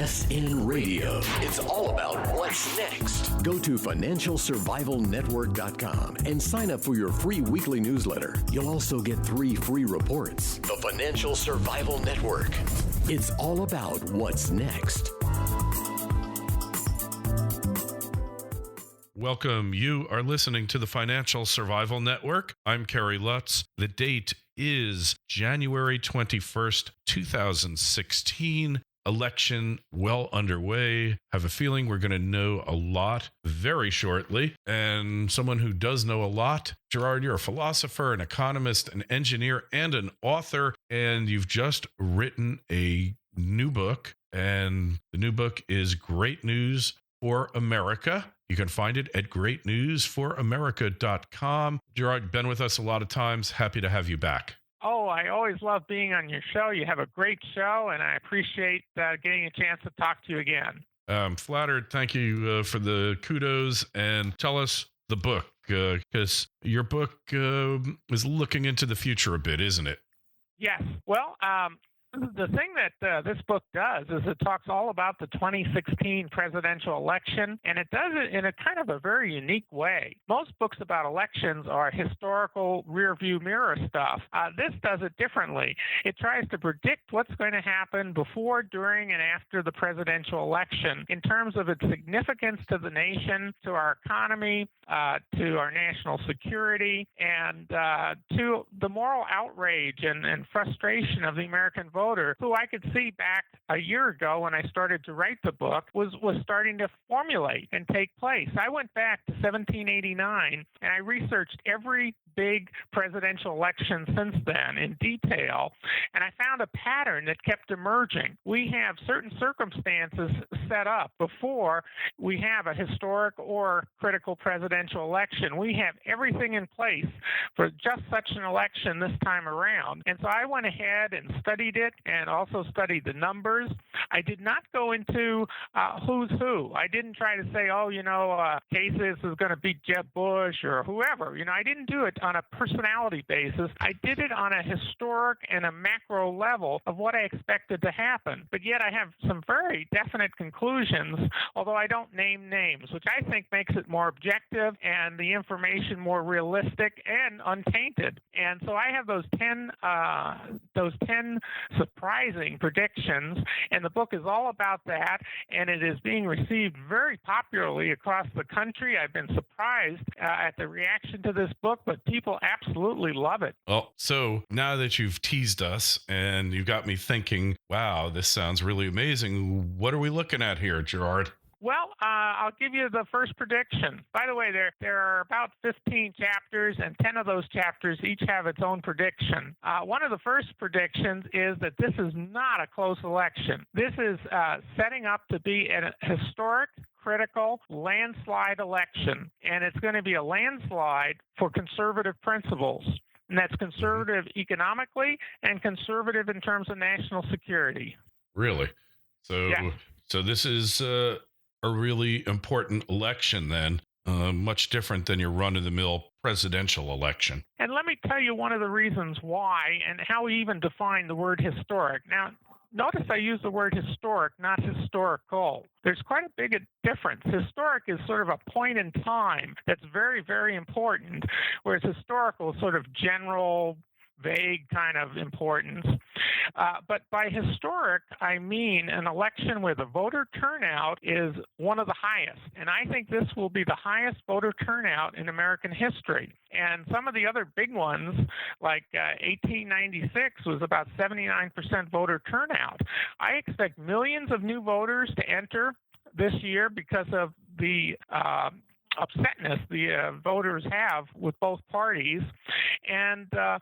SN Radio. It's all about what's next. Go to financialsurvivalnetwork.com and sign up for your free weekly newsletter. You'll also get 3 free reports. The Financial Survival Network. It's all about what's next. Welcome. You are listening to the Financial Survival Network. I'm Kerry Lutz. The date is January 21st, 2016. Election well underway. Have a feeling we're going to know a lot very shortly. And someone who does know a lot, Gerard, you're a philosopher, an economist, an engineer, and an author. And you've just written a new book. And the new book is Great News for America. You can find it at greatnewsforamerica.com. Gerard, been with us a lot of times. Happy to have you back. Oh, I always love being on your show. You have a great show, and I appreciate getting a chance to talk to you again. I'm flattered. Thank you for the kudos. And tell us the book, because your book is looking into the future a bit, isn't it? Yes. Well, the thing that this book does is it talks all about the 2016 presidential election, and it does it in a kind of a very unique way. Most books about elections are historical rearview mirror stuff. This does it differently. It tries to predict what's going to happen before, during, and after the presidential election in terms of its significance to the nation, to our economy, to our national security, and to the moral outrage and frustration of the American voter, who I could see back a year ago when I started to write the book was starting to formulate and take place. I went back to 1789 and I researched every big presidential election since then in detail, and I found a pattern that kept emerging. We have certain circumstances set up before we have a historic or critical presidential election. We have everything in place for just such an election this time around. And so I went ahead and studied it and also studied the numbers. I did not go into who's who. I didn't try to say, Kasich is going to beat Jeb Bush or whoever. I didn't do it on a personality basis. I did it on a historic and a macro level of what I expected to happen. But yet I have some very definite conclusions, although I don't name names, which I think makes it more objective and the information more realistic and untainted. And so I have those 10 surprising predictions, and the book is all about that, and it is being received very popularly across the country. I've been surprised at the reaction to this book, but people absolutely love it. Well, so now that you've teased us and you got me thinking, wow, this sounds really amazing. What are we looking at here, Gerard? Well, I'll give you the first prediction. By the way, there are about 15 chapters, and 10 of those chapters each have its own prediction. One of the first predictions is that this is not a close election. This is setting up to be a historic, critical landslide election, and it's going to be a landslide for conservative principles. And that's conservative economically and conservative in terms of national security. Really? So, yeah. So this is a really important election then, much different than your run-of-the-mill presidential election. And let me tell you one of the reasons why and how we even define the word historic. Now, notice I use the word historic, not historical. There's quite a big difference. Historic is sort of a point in time that's very, very important, whereas historical is sort of general, vague kind of importance. But by historic, I mean an election where the voter turnout is one of the highest. And I think this will be the highest voter turnout in American history. And some of the other big ones, like 1896, was about 79% voter turnout. I expect millions of new voters to enter this year because of the upsetness the voters have with both parties, and I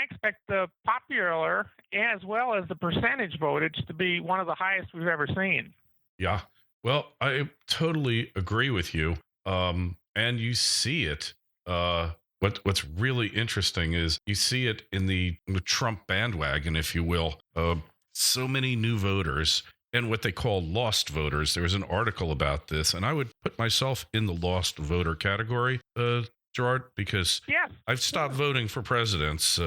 expect the popular as well as the percentage votage to be one of the highest we've ever seen. Yeah, well, I totally agree with you, and you see it. What's really interesting is you see it in the Trump bandwagon, if you will. So many new voters. And what they call lost voters. There was an article about this, and I would put myself in the lost voter category, Gerard, because I've stopped voting for presidents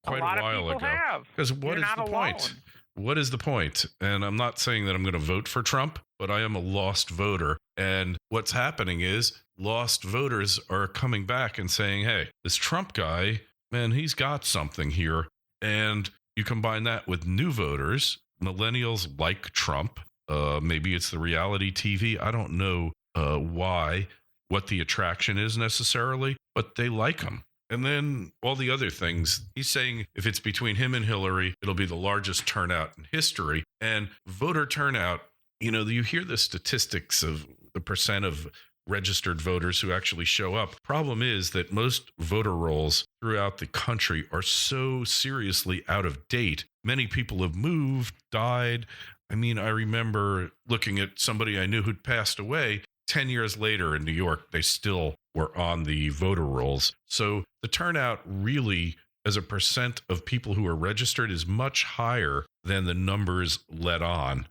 quite a while ago. Have. Because what You're is not the alone. point? what is the point? And I'm not saying that I'm going to vote for Trump, but I am a lost voter. And what's happening is lost voters are coming back and saying, hey, this Trump guy, man, he's got something here. And you combine that with new voters, millennials like Trump. Maybe it's the reality TV. I don't know what the attraction is necessarily, but they like him. And then all the other things, he's saying if it's between him and Hillary, it'll be the largest turnout in history. And voter turnout, you hear the statistics of the percent of registered voters who actually show up. Problem is that most voter rolls throughout the country are so seriously out of date. Many people have moved, died. I remember looking at somebody I knew who'd passed away. 10 years later in New York, they still were on the voter rolls. So the turnout really, as a percent of people who are registered, is much higher than the numbers let on.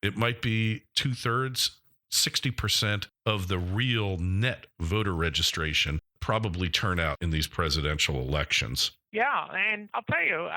It might be 2/3, 60% of the real net voter registration probably turn out in these presidential elections. Yeah, and I'll tell you,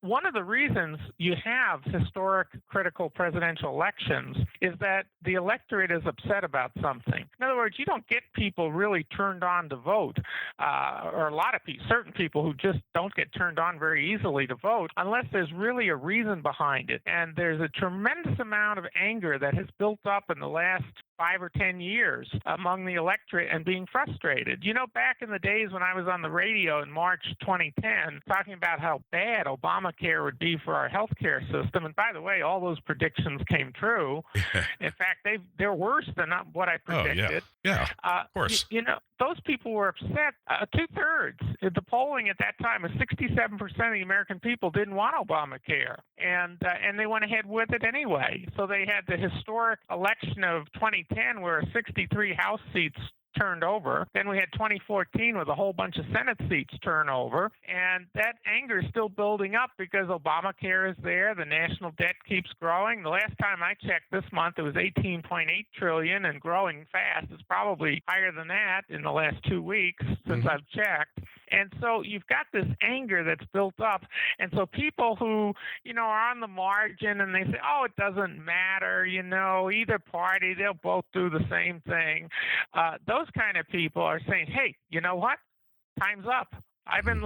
one of the reasons you have historic critical presidential elections is that the electorate is upset about something. In other words, you don't get people really turned on to vote, or a lot of people, certain people who just don't get turned on very easily to vote unless there's really a reason behind it. And there's a tremendous amount of anger that has built up in the last 5 or 10 years among the electorate and being frustrated. Back in the days when I was on the radio in March 2010, talking about how bad Obamacare would be for our healthcare system, and by the way, all those predictions came true. In fact, they're worse than what I predicted. Oh, yeah, of course. Those people were upset. 2/3. The polling at that time was 67% of the American people didn't want Obamacare, and they went ahead with it anyway. So they had the historic election of 2010 where 63 House seats turned over. Then we had 2014 with a whole bunch of Senate seats turn over. And that anger is still building up because Obamacare is there. The national debt keeps growing. The last time I checked this month, it was $18.8 trillion and growing fast. It's probably higher than that in the last 2 weeks since I've checked. And so you've got this anger that's built up. And so people who, are on the margin and they say, oh, it doesn't matter, either party, they'll both do the same thing. Those kind of people are saying, hey, you know what? Time's up. I've been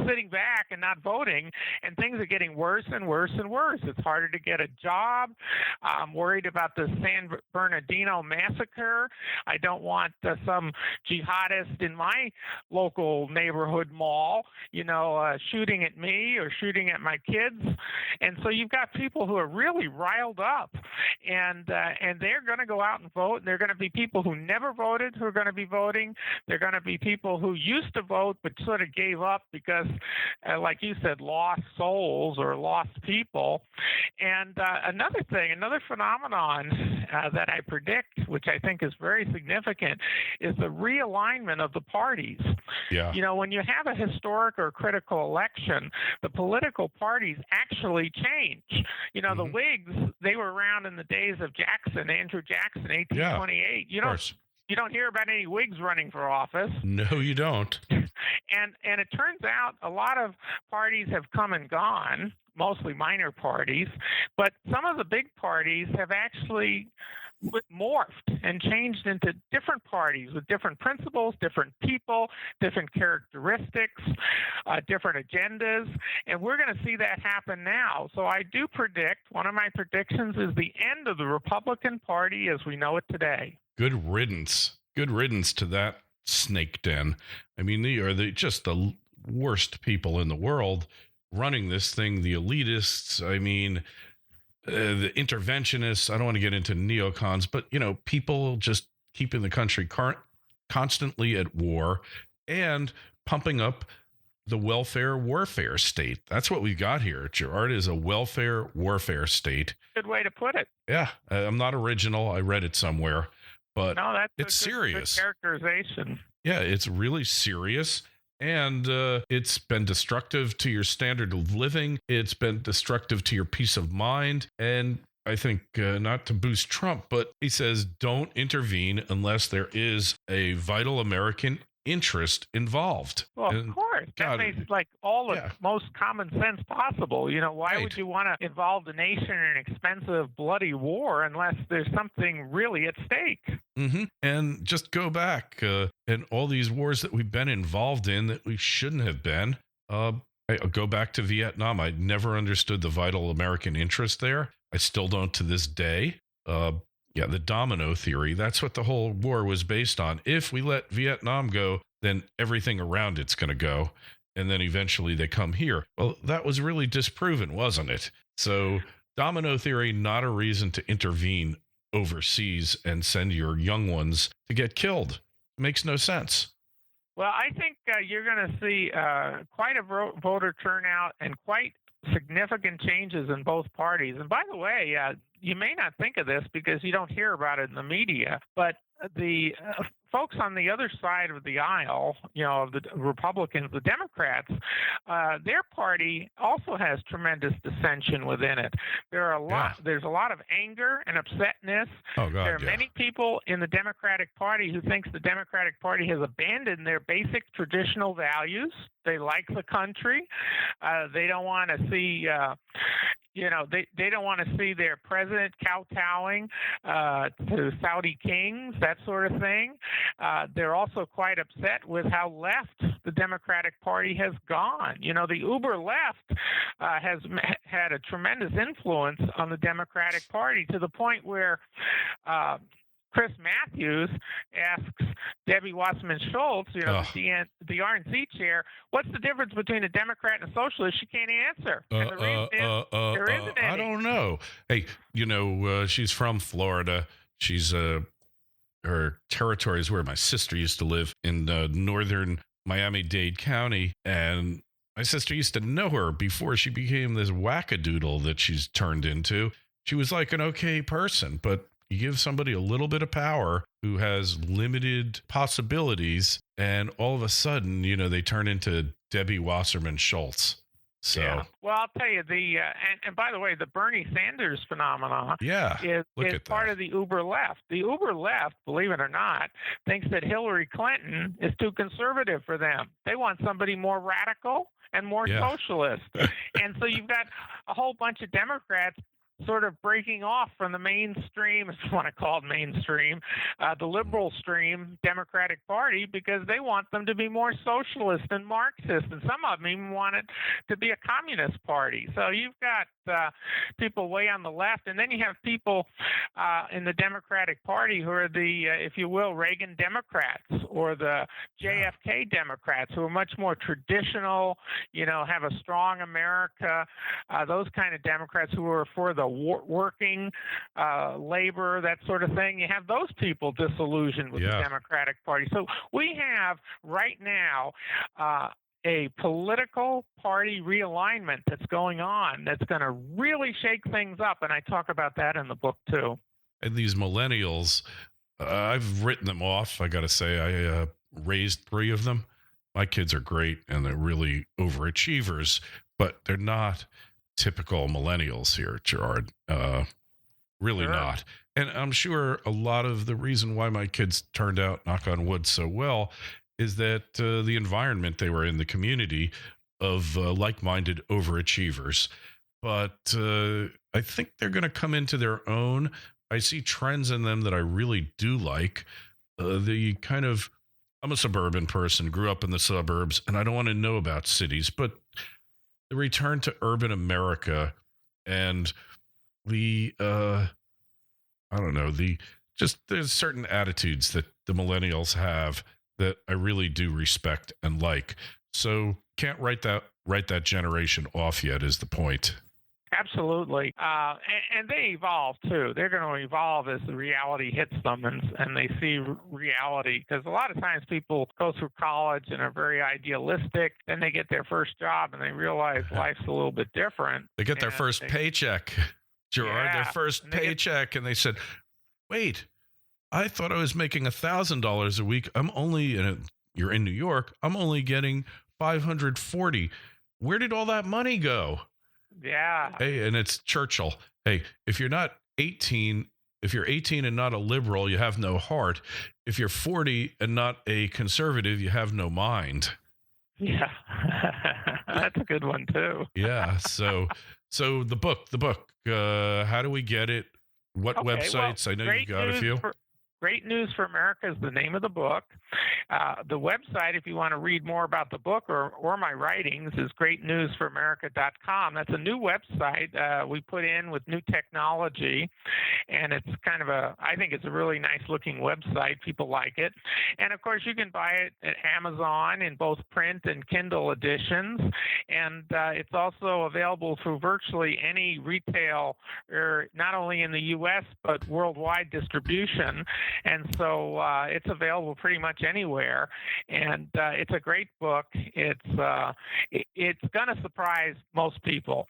sitting back and not voting, and things are getting worse and worse and worse. It's harder to get a job. I'm worried about the San Bernardino massacre. I don't want some jihadist in my local neighborhood mall, shooting at me or shooting at my kids. And so you've got people who are really riled up, and they're going to go out and vote. And they're going to be people who never voted who are going to be voting. They're going to be people who used to vote but sort of gave up because, like you said, lost souls or lost people. And another phenomenon that I predict, which I think is very significant, is the realignment of the parties. Yeah. When you have a historic or critical election, the political parties actually change. The Whigs, they were around in the days of Andrew Jackson, 1828. Yeah, you don't hear about any Whigs running for office. No, you don't. And it turns out a lot of parties have come and gone, mostly minor parties, but some of the big parties have actually morphed and changed into different parties with different principles, different people, different characteristics, different agendas, and we're going to see that happen now. So I do predict, one of my predictions is the end of the Republican Party as we know it today. Good riddance. Good riddance to that snake den. They are just the worst people in the world running this thing, the elitists. The interventionists. I don't want to get into neocons, but people just keeping the country constantly at war and pumping up the welfare warfare state. That's what we've got here. Gerard is a welfare warfare state. Good way to put it. Yeah, I'm not original. I read it somewhere, but no, that's it's serious. Good characterization. Yeah, it's really serious. And it's been destructive to your standard of living. It's been destructive to your peace of mind. And I think not to boost Trump, but he says don't intervene unless there is a vital American interest involved. Well, And of course. God, That makes like all the yeah. most common sense possible. Why Right. would you want to involve the nation in an expensive, bloody war unless there's something really at stake? And just go back and all these wars that we've been involved in that we shouldn't have been. I go back to Vietnam. I never understood the vital American interest there. I still don't to this day. The domino theory, that's what the whole war was based on. If we let Vietnam go, then everything around it's going to go. And then eventually they come here. Well, that was really disproven, wasn't it? So domino theory, not a reason to intervene overseas and send your young ones to get killed. It makes no sense. Well, I think you're going to see quite a voter turnout and quite significant changes in both parties. And by the way, you may not think of this because you don't hear about it in the media, but the folks on the other side of the aisle, of the Republicans, the Democrats, their party also has tremendous dissension within it. There's a lot of anger and upsetness. Oh, God, there are many people in the Democratic Party who thinks the Democratic Party has abandoned their basic traditional values. They like the country. They don't want to see they don't want to see their president kowtowing to Saudi kings, that sort of thing. They're also quite upset with how left the Democratic Party has gone. The uber left has had a tremendous influence on the Democratic Party to the point where Chris Matthews asks Debbie Wasserman Schultz, the RNC chair, what's the difference between a Democrat and a socialist? She can't answer. And the reason is there isn't any. I don't know. Hey, she's from Florida. She's her territory is where my sister used to live in northern Miami-Dade County, and my sister used to know her before she became this wackadoodle that she's turned into. She was like an okay person, but you give somebody a little bit of power who has limited possibilities, and all of a sudden, they turn into Debbie Wasserman Schultz. So, yeah. Well, I'll tell you and by the way, the Bernie Sanders phenomenon is part of the uber left. The uber left, believe it or not, thinks that Hillary Clinton is too conservative for them. They want somebody more radical and more socialist. And so you've got a whole bunch of Democrats sort of breaking off from the mainstream, if you want to call it mainstream, the liberal stream Democratic Party, because they want them to be more socialist and Marxist, and some of them even want it to be a communist party. So you've got people way on the left, and then you have people in the Democratic Party who are the, if you will, Reagan Democrats or the JFK Democrats, who are much more traditional, have a strong America, those kind of Democrats who are for the working, labor, that sort of thing. You have those people disillusioned with the Democratic Party. So we have right now a political party realignment that's going on that's going to really shake things up, and I talk about that in the book too. And these millennials, I've written them off. I got to say, I raised 3 of them. My kids are great, and they're really overachievers, but they're not typical millennials here, Gerard. Really not. And I'm sure a lot of the reason why my kids turned out, knock on wood, so well is that the environment they were in, the community of like-minded overachievers. But I think they're going to come into their own. I see trends in them that I really do like. I'm a suburban person, grew up in the suburbs, and I don't want to know about cities, but the return to urban America and there's certain attitudes that the millennials have that I really do respect and like. So can't write that generation off yet is the point. Absolutely. And they evolve, too. They're going to evolve as the reality hits them and they see reality. Because a lot of times people go through college and are very idealistic. Then they get their first job and they realize life's a little bit different. They get their first paycheck, Gerard, their first paycheck. And they said, wait, I thought I was making $1,000 a week. You're in New York. I'm only getting $540. Where did all that money go? Yeah. Hey, and it's Churchill. Hey, if you're not 18 If you're 18 and not a liberal, you have no heart. If you're 40 and not a conservative, you have no mind. Yeah, that's a good one too. Yeah. So the book, how do we get it? What websites? I know you got a few. Great News for America is the name of the book. The website, if you want to read more about the book or my writings, is greatnewsforamerica.com. That's a new website we put in with new technology, and it's kind of I think it's a really nice looking website. People like it. And of course, you can buy it at Amazon in both print and Kindle editions. And it's also available through virtually any retail, not only in the U.S., but worldwide distribution. And so it's available pretty much anywhere, and it's a great book. It's going to surprise most people.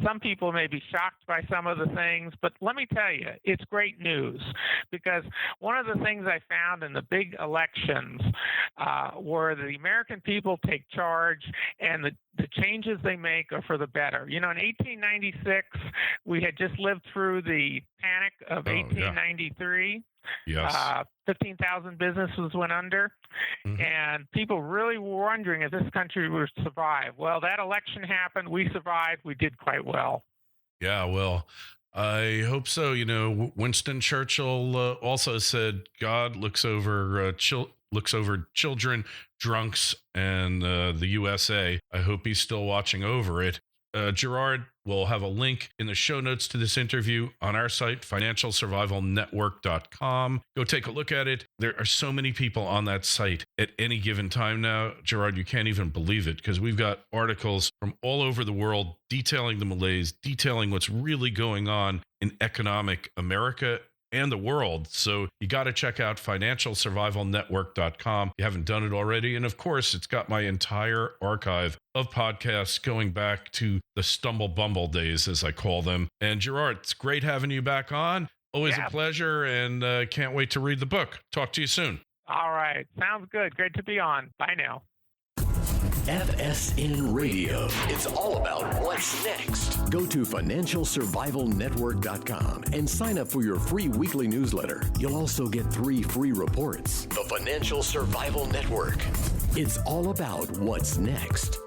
Some people may be shocked by some of the things, but let me tell you, it's great news, because one of the things I found in the big elections were the American people take charge, and the changes they make are for the better. You know, in 1896, we had just lived through the panic of 1893. Yes. 15,000 businesses went under, and people really were wondering if this country would survive. Well, that election happened. We survived. We did quite well. Yeah, well, I hope so. You know, Winston Churchill also said, God looks over children, drunks, and the USA. I hope he's still watching over it. Gerard will have a link in the show notes to this interview on our site, financialsurvivalnetwork.com. Go take a look at it. There are so many people on that site at any given time now. Gerard, you can't even believe it, because we've got articles from all over the world detailing the malaise, detailing what's really going on in economic America and the world. So you got to check out financialsurvivalnetwork.com. You haven't done it already. And of course, it's got my entire archive of podcasts going back to the Stumble Bumble days, as I call them. And Gerard, it's great having you back on. Always a pleasure, and can't wait to read the book. Talk to you soon. All right. Sounds good. Great to be on. Bye now. FSN Radio. It's all about what's next. Go to financialsurvivalnetwork.com and sign up for your free weekly newsletter. You'll also get 3 free reports. The Financial Survival Network. It's all about what's next.